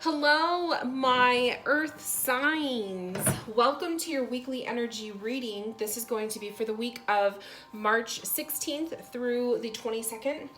Hello, my earth signs. Welcome to your weekly energy reading. This is going to be for the week of March 16th through the 22nd.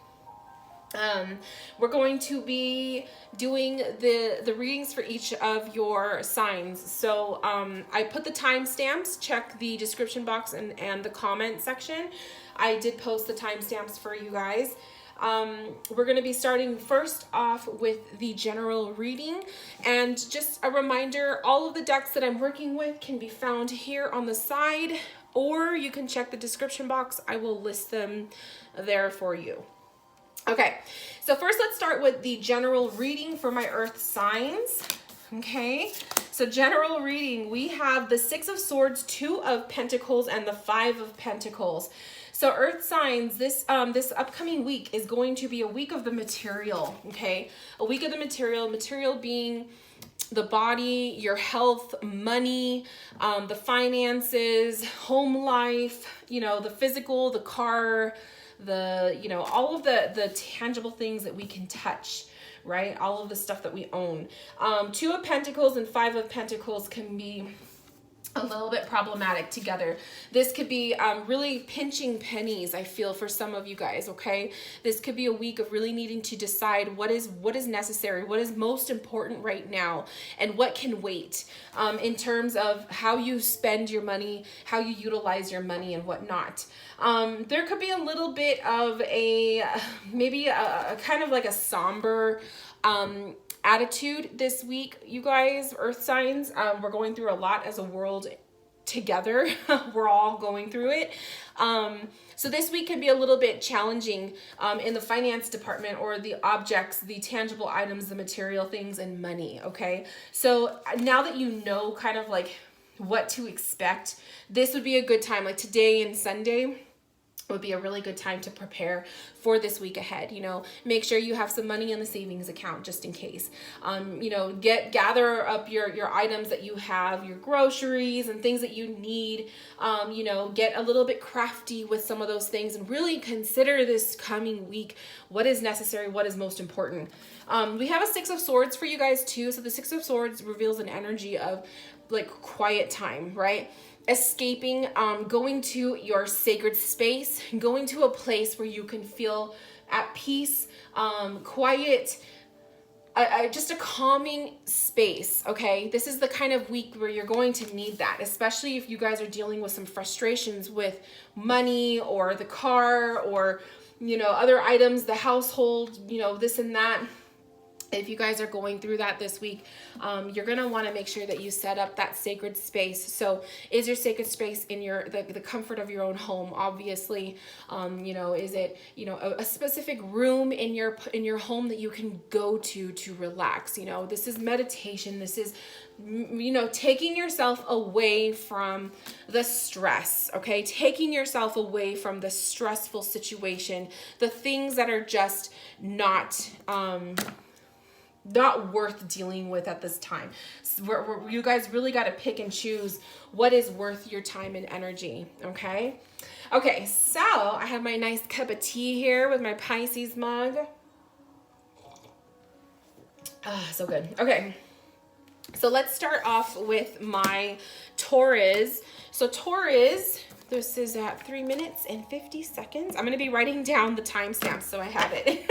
We're going to be doing the readings for each of your signs. So I put the timestamps, check the description box and the comment section. I did post the timestamps for you guys. We're going to be starting first off with the general reading, and just a reminder, all of the decks that I'm working with can be found here on the side, or you can check the description box. I will list them there for you. Okay, so first let's start with the general reading for my earth signs. Okay, so general reading, we have the Six of Swords, Two of Pentacles, and the Five of Pentacles. So earth signs, this upcoming week is going to be a week of the material, okay? A week of the material being the body, your health, money, the finances, home life, the physical, the car, all of the tangible things that we can touch, right? All of the stuff that we own. Two of Pentacles and Five of Pentacles can be a little bit problematic together. This could be really pinching pennies, I feel, for some of you guys, okay? This could be a week of really needing to decide what is necessary, what is most important right now, and what can wait in terms of how you spend your money, how you utilize your money, and whatnot. There could be a little bit of maybe a kind of like a somber attitude this week, you guys, earth signs. We're going through a lot as a world together. We're all going through it. So this week can be a little bit challenging in the finance department, or the objects, the tangible items, the material things, and money, okay? So now that you know kind of like what to expect, this would be a good time, like today and Sunday would be a really good time to prepare for this week ahead. Make sure you have some money in the savings account just in case. Gather up your items that you have, your groceries and things that you need. Get a little bit crafty with some of those things, and really consider this coming week what is necessary, what is most important. We have a Six of Swords for you guys too. So the Six of Swords reveals an energy of like quiet time, right? Escaping, going to your sacred space, going to a place where you can feel at peace, quiet, just a calming space, okay? This is the kind of week where you're going to need that, especially if you guys are dealing with some frustrations with money or the car or, other items, the household, this and that. If you guys are going through that this week, you're going to want to make sure that you set up that sacred space. So is your sacred space in the comfort of your own home? Obviously, is it, a specific room in your home that you can go to relax? This is meditation. This is, taking yourself away from the stress, okay? Taking yourself away from the stressful situation, the things that are just not worth dealing with at this time. So you guys really got to pick and choose what is worth your time and energy, okay? Okay, so I have my nice cup of tea here with my Pisces mug. So good. Okay, so let's start off with my Taurus. So Taurus, this is at 3 minutes and 50 seconds. I'm going to be writing down the timestamps so I have it.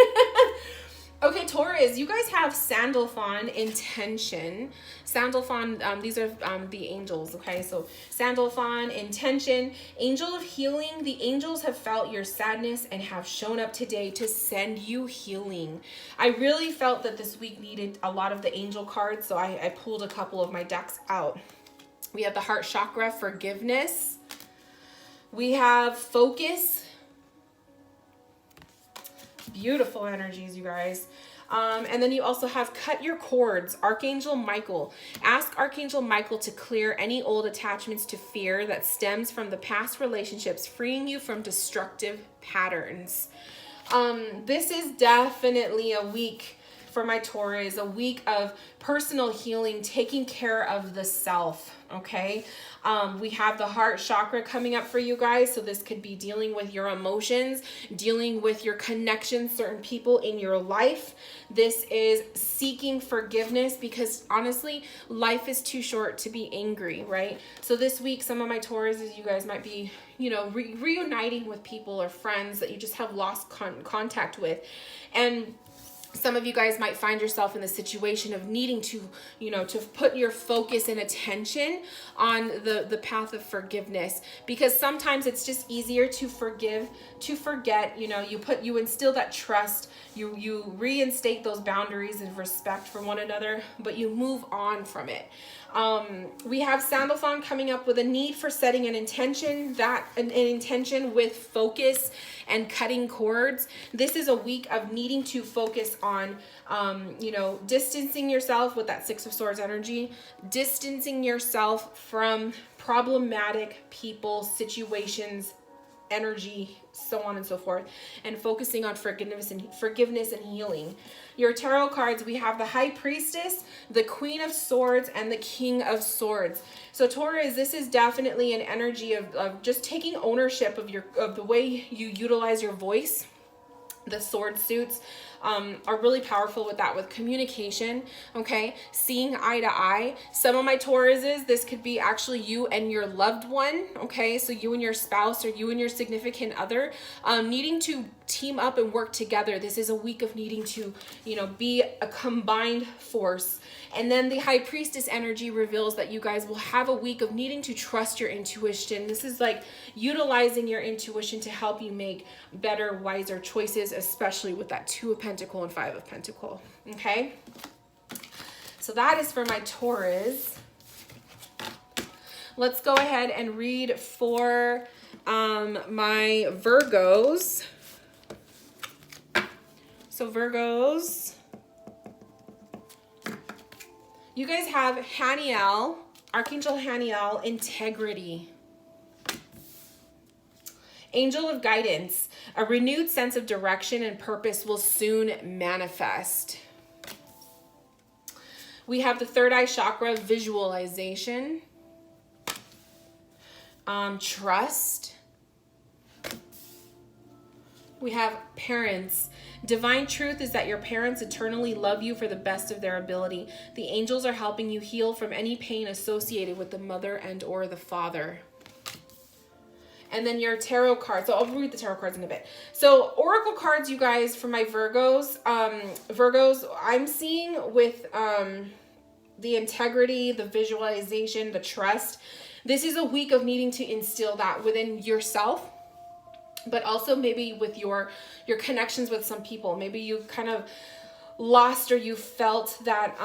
Okay, Taurus, you guys have Sandalphon, Intention. Sandalphon, these are the angels, okay? So Sandalphon, Intention, Angel of Healing. The angels have felt your sadness and have shown up today to send you healing. I really felt that this week needed a lot of the angel cards, so I pulled a couple of my decks out. We have the Heart Chakra, Forgiveness. We have Focus. Beautiful energies, you guys. And then you also have Cut Your Cords, Archangel Michael. Ask Archangel Michael to clear any old attachments to fear that stems from the past relationships, freeing you from destructive patterns. This is definitely a week for my Taurus, a week of personal healing, taking care of the self, okay? We have the heart chakra coming up for you guys. So this could be dealing with your emotions, dealing with your connections, certain people in your life. This is seeking forgiveness because honestly, life is too short to be angry, right? So this week, some of my Tauruses, you guys might be, you know, reuniting with people or friends that you just have lost contact with. And some of you guys might find yourself in the situation of needing to, you know, to put your focus and attention on the path of forgiveness, because sometimes it's just easier to forgive, to forget. You know, you instill that trust, you reinstate those boundaries and respect for one another, but you move on from it. We have Sandalphon coming up with a need for setting an intention, an intention with focus and cutting cords. This is a week of needing to focus on, you know, distancing yourself with that Six of Swords energy, distancing yourself from problematic people, situations, energy, so on and so forth, and focusing on forgiveness and healing. Your tarot cards, we have the High Priestess, the Queen of Swords, and the King of Swords. So Taurus, this is definitely an energy of just taking ownership of the way you utilize your voice. The sword suits are really powerful with that, with communication, okay? Seeing eye to eye. Some of my Tauruses, this could be actually you and your loved one, okay? So you and your spouse or you and your significant other needing to team up and work together. This is a week of needing to, you know, be a combined force. And then the High Priestess energy reveals that you guys will have a week of needing to trust your intuition. This is like utilizing your intuition to help you make better, wiser choices, especially with that Two of Pentacles and Five of Pentacles, okay? So that is for my Taurus. Let's go ahead and read for my Virgos. So Virgos, you guys have Haniel, Archangel Haniel, integrity. Angel of guidance, a renewed sense of direction and purpose will soon manifest. We have the third eye chakra, visualization, trust. We have parents. Divine truth is that your parents eternally love you for the best of their ability. The angels are helping you heal from any pain associated with the mother and or the father. And then your tarot cards. So I'll read the tarot cards in a bit. So oracle cards, you guys, for my Virgos. Virgos, I'm seeing with the integrity, the visualization, the trust. This is a week of needing to instill that within yourself, but also maybe with your connections with some people. Maybe you kind of lost or you felt that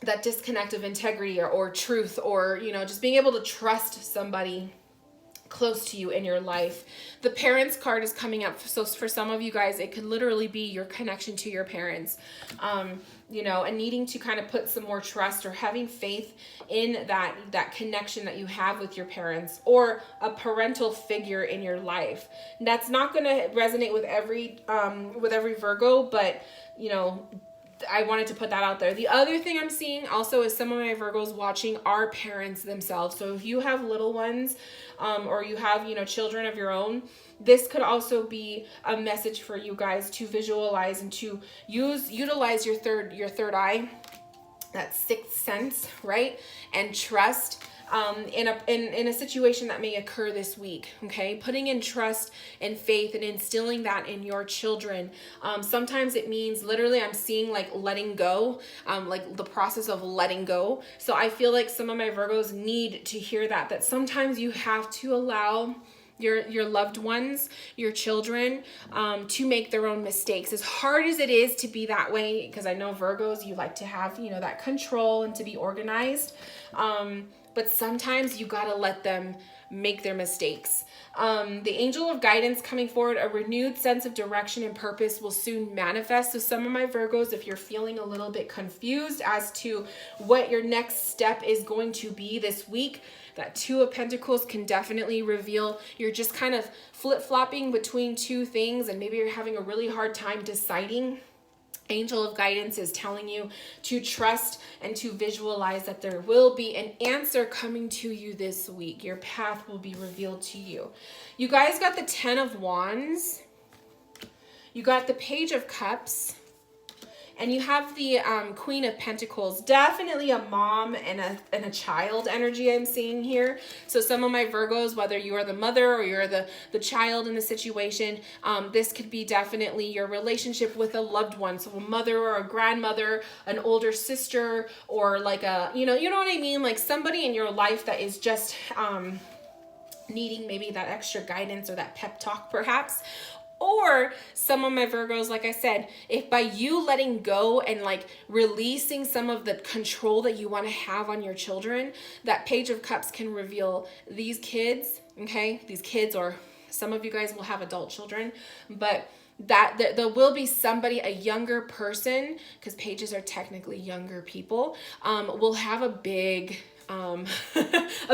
that disconnect of integrity or truth, or, you know, just being able to trust somebody close to you in your life. The parents card is coming up. So for some of you guys, it could literally be your connection to your parents, you know, and needing to kind of put some more trust or having faith in that connection that you have with your parents or a parental figure in your life. That's not going to resonate with every Virgo, but, you know, I wanted to put that out there. The other thing I'm seeing also is some of my Virgos watching are parents themselves. So if you have little ones, or you have, you know, children of your own, this could also be a message for you guys to visualize and to utilize your third eye, that sixth sense, right? And trust in a situation that may occur this week, okay? Putting in trust and faith and instilling that in your children. Sometimes it means literally I'm seeing like letting go, like the process of letting go. So I feel like some of my Virgos need to hear that sometimes you have to allow your loved ones, your children, to make their own mistakes. As hard as it is to be that way, because I know Virgos, you like to have, you know, that control and to be organized. But sometimes you gotta let them make their mistakes. The angel of guidance coming forward, a renewed sense of direction and purpose will soon manifest. So some of my Virgos, if you're feeling a little bit confused as to what your next step is going to be this week, that Two of Pentacles can definitely reveal you're just kind of flip-flopping between two things and maybe you're having a really hard time deciding. Angel of guidance is telling you to trust and to visualize that there will be an answer coming to you this week. Your path will be revealed to you. You guys got the 10 of Wands. You got the Page of Cups. And you have the Queen of Pentacles. Definitely a mom and a child energy I'm seeing here. So some of my Virgos, whether you are the mother or you're the child in the situation, this could be definitely your relationship with a loved one. So a mother or a grandmother, an older sister, or like a, you know what I mean? Like somebody in your life that is just needing maybe that extra guidance or that pep talk perhaps. Or some of my Virgos, like I said, if by you letting go and like releasing some of the control that you want to have on your children, that Page of Cups can reveal these kids, okay? These kids, or some of you guys will have adult children, but that there will be somebody, a younger person, because pages are technically younger people, will have a big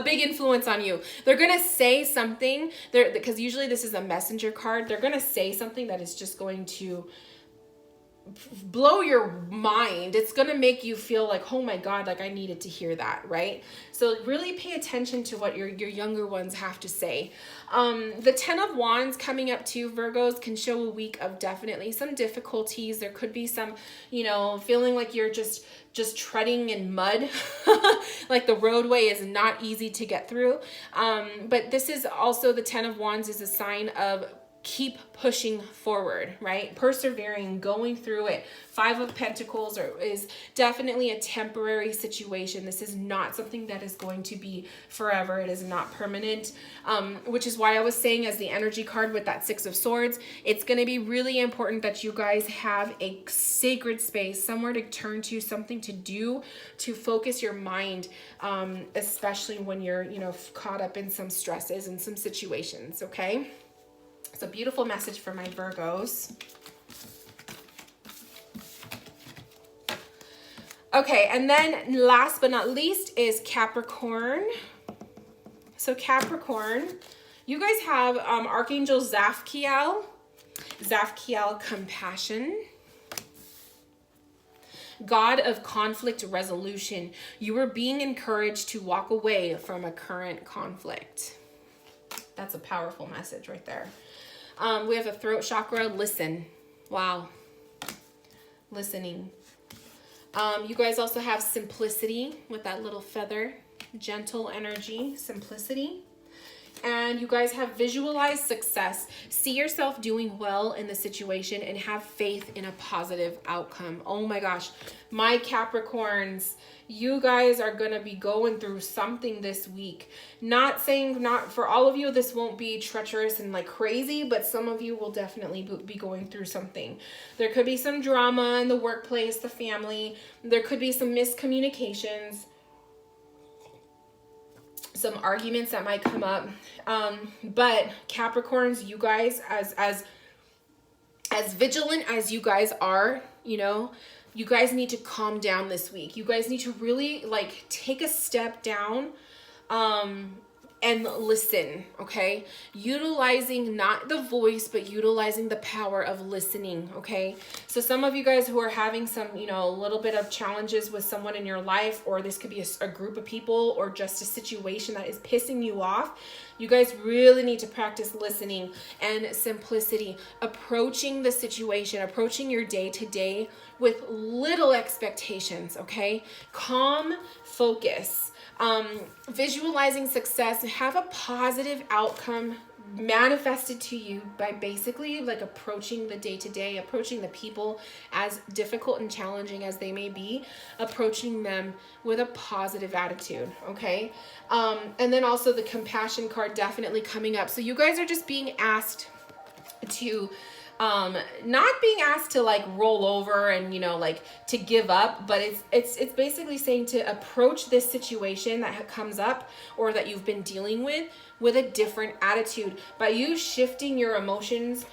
influence on you. They're gonna say something there, because usually this is a messenger card. They're gonna say something that is just going to blow your mind. It's gonna make you feel like, oh my God, like I needed to hear that, right? So really pay attention to what your younger ones have to say. The 10 of Wands coming up to Virgos can show a week of definitely some difficulties. There could be some, feeling like you're just treading in mud. Like the roadway is not easy to get through. But this is also, the 10 of Wands is a sign of keep pushing forward, right? Persevering, going through it. 5 of Pentacles is definitely a temporary situation. This is not something that is going to be forever. It is not permanent, which is why I was saying as the energy card with that 6 of Swords, it's going to be really important that you guys have a sacred space, somewhere to turn to, something to do, to focus your mind, especially when you're, caught up in some stresses and some situations, okay? It's a beautiful message for my Virgos. Okay, and then last but not least is Capricorn. So Capricorn, you guys have Archangel Zapkiel, compassion. God of conflict resolution. You are being encouraged to walk away from a current conflict. That's a powerful message right there. We have a throat chakra, listen. Wow. Listening. You guys also have simplicity with that little feather, gentle energy, simplicity. And you guys have visualized success. See yourself doing well in the situation and have faith in a positive outcome. Oh my gosh, my Capricorns, you guys are going to be going through something this week. Not for all of you, this won't be treacherous and like crazy, but some of you will definitely be going through something. There could be some drama in the workplace, the family. There could be some miscommunications, some arguments that might come up. But Capricorns, you guys, as vigilant as you guys are, you guys need to calm down this week. You guys need to really like take a step down and listen, okay? Utilizing not the voice, but utilizing the power of listening, okay? So some of you guys who are having some, a little bit of challenges with someone in your life, or this could be a group of people or just a situation that is pissing you off, you guys really need to practice listening and simplicity, approaching the situation, approaching your day-to-day with little expectations, okay? Calm, focus. Visualizing success, have a positive outcome manifested to you by basically like approaching the day-to-day, approaching the people, as difficult and challenging as they may be, approaching them with a positive attitude, okay? And then also the compassion card definitely coming up. So you guys are just being asked to not being asked to like roll over and like to give up, but it's basically saying to approach this situation that comes up or that you've been dealing with a different attitude. By you shifting your emotions,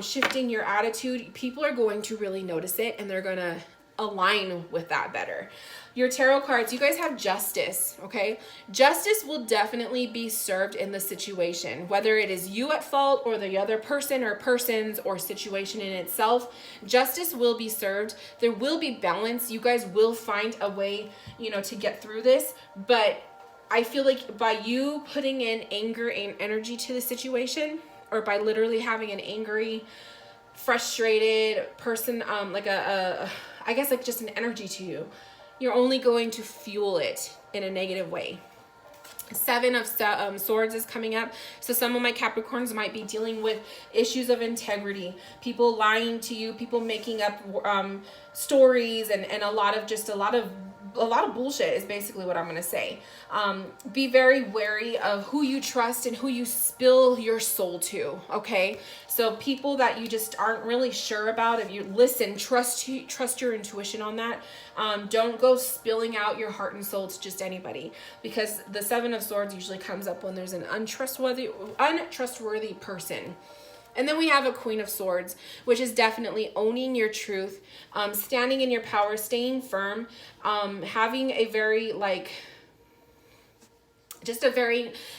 shifting your attitude, people are going to really notice it, and they're gonna align with that better. Your tarot cards, you guys have justice, okay? Justice will definitely be served in the situation, whether it is you at fault or the other person or persons or situation in itself. Justice will be served. There will be balance. You guys will find a way, you know, to get through this. But I feel like by you putting in anger and energy to the situation, or by literally having an angry, frustrated person, like I guess like just an energy to you, you're only going to fuel it in a negative way. Seven of Swords is coming up. So some of my Capricorns might be dealing with issues of integrity, people lying to you, people making up stories, and a lot of bullshit is basically what I'm going to say. Be very wary of who you trust and who you spill your soul to, okay? So people that you just aren't really sure about, if you listen, trust your intuition on that. Don't go spilling out your heart and soul to just anybody, because the Seven of Swords usually comes up when there's an untrustworthy person. And then we have a Queen of Swords, which is definitely owning your truth, standing in your power, staying firm, having a very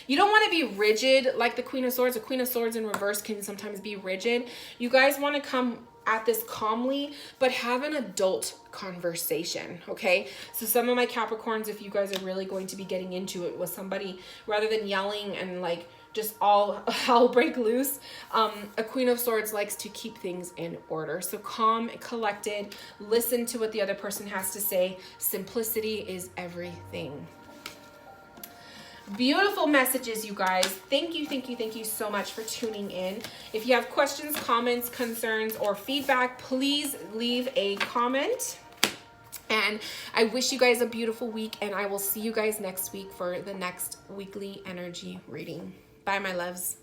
you don't want to be rigid like the Queen of Swords. The Queen of Swords in reverse can sometimes be rigid. You guys want to come at this calmly, but have an adult conversation, okay? So some of my Capricorns, if you guys are really going to be getting into it with somebody, rather than yelling and like just all hell break loose, a Queen of Swords likes to keep things in order. So calm, collected, listen to what the other person has to say. Simplicity is everything. Beautiful messages, you guys. Thank you so much for tuning in. If you have questions, comments, concerns, or feedback, please leave a comment. And I wish you guys a beautiful week, and I will see you guys next week for the next weekly energy reading. Bye, my loves.